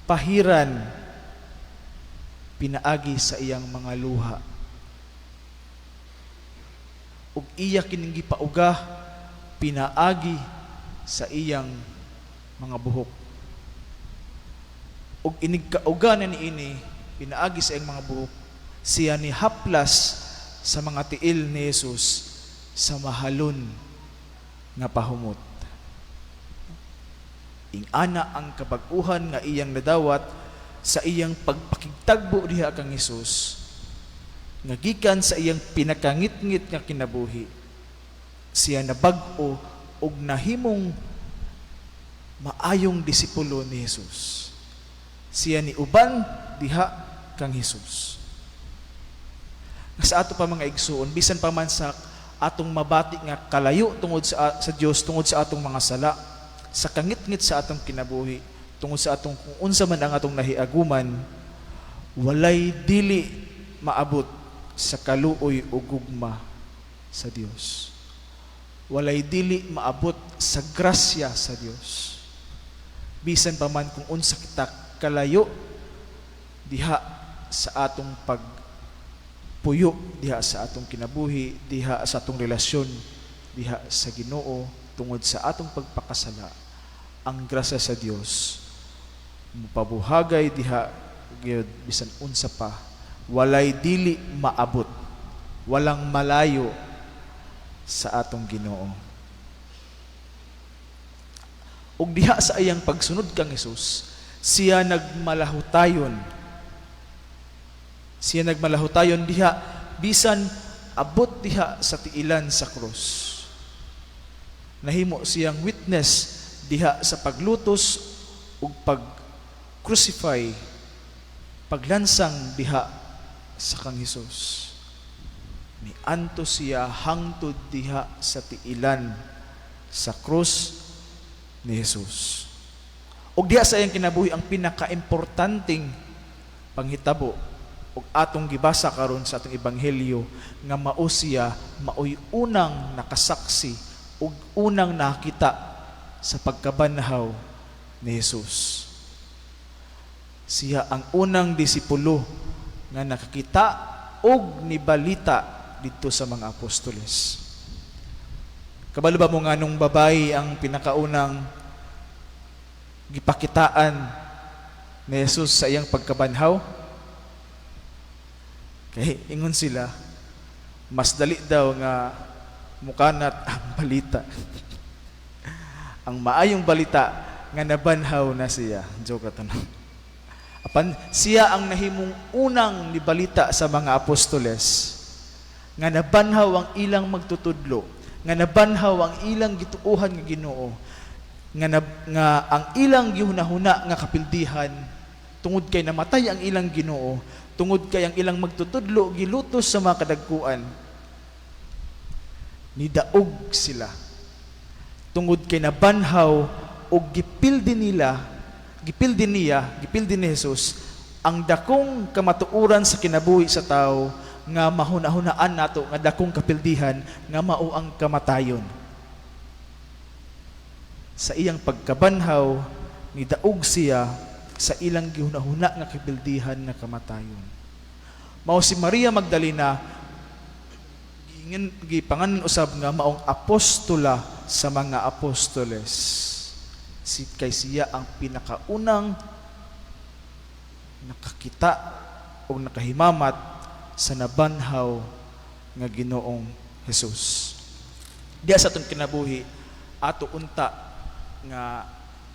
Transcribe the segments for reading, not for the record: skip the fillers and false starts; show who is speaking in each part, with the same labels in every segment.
Speaker 1: pahiran pinaagi sa iyang mga luha. Ug iya kining gipauga pinaagi sa iyang mga buhok. Ug inig kauga na niini pinaagi sa iyang mga buhok, siya ni haplas sa mga tiil ni Jesus sa mahalon nga pahumot. Ingana ang kabag-uhan nga iyang nadawat sa iyang pagpakigtagbo diha kang Jesus, nga gikan sa iyang pinakangit-ngit nga kinabuhi, siya nabag-o ug nahimong maayong disipulo ni Jesus. Siya ni uban diha kang Jesus. Sa ato pa mga igsuon, bisan pa man sa atong mabati nga kalayo tungod sa Dios, tungod sa atong mga sala, sa kangit-ngit sa atong kinabuhi, tungod sa atong kung unsa man ang atong nahiaguman, walay dili maabot sa kaluoy o gugma sa Dios. Walay dili maabot sa grasya sa Dios. Bisan pa man kung unsa kita kalayo diha sa atong pagpuyo, diha sa atong kinabuhi, diha sa atong relasyon, diha sa Ginoo, tungod sa atong pagpakasala, ang grasya sa Dios mupabuhagay diha gyud bisan unsa pa, walay dili maabot, walang malayo sa atong Ginoo. Ug diha sa iyang pagsunod kang Hesus, siya nagmalahutayon. Siya nagmalahutayon diha bisan abot diha sa tiilan sa krus. Nahimo siyang witness diha sa paglutos ug pag-crucify, paglansang diha sa kang Hesus. Nianto siya hangtod diha sa tiilan sa krus ni Jesus. Ug diha sa iyang kinabuhi ang pinaka-importanting panghitabo ug atong gibasa karon sa atong ebanghelyo, nga mao siya maoy unang nakasaksi ug unang nakita sa pagkabanhaw ni Jesus. Siya ang unang disipulo nga nakakita og nibalita dito sa mga apostoles. Kabalo ba mo nga nung babae ang pinakaunang gipakitaan ni Jesus sa iyang pagkabanhaw? Kaya ingon sila, mas dali daw nga mukanat ang balita. Ang maayong balita nga nabanhaw na siya. Joke ito na. Apan siya ang nahimong unang nibalita sa mga apostoles, nga nabanhaw ang ilang magtutudlo, nga nabanhaw ang ilang gituohan nga Ginoo, nga ang ilang gihunahuna nga kapildihan, tungod kay namatay ang ilang Ginoo, tungod kay ang ilang magtutudlo gilutos sa mga kadagkuan, nidaog sila. Tungod kay nabanhaw o gipildi niya ni Jesus ang dakong kamatuoran sa kinabuhi sa tao, nga mahunahunaan nato nga dakong kapildihan nga mao ang kamatayon. Sa iyang pagkabanhaw, nidaog siya sa ilang gihunahuna nga kapildihan nga kamatayon. Mao si Maria Magdalena, gipanganan usab nga maong apostola sa mga apostoles. Kay siya ang pinakaunang nakakita o nakahimamat sa nabanhaw nga Ginoong Jesus. Diya sa atong kinabuhi, ato unta nga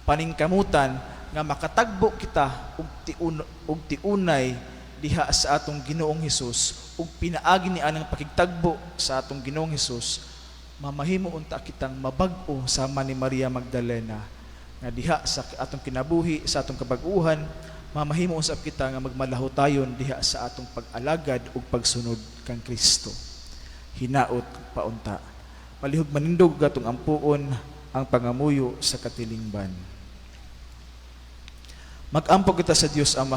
Speaker 1: paningkamutan nga makatagbo kita og tiunay diha sa atong Ginoong Hesus, ug pinaagi ni anang pakigtagbo sa atong Ginoong Hesus, mamahimo unta kitang mabag-o sama ni Maria Magdalena, nga diha sa atong kinabuhi, sa atong kabag-uhan, mamahimo usab kita nga magmalahutayon diha sa atong pag-alagad ug pagsunod kang Kristo. Hinaot paunta. Palihog manindog gatong ampuon ang pangamuyo sa katilingban. Mag-ampo kita sa Dios Ama.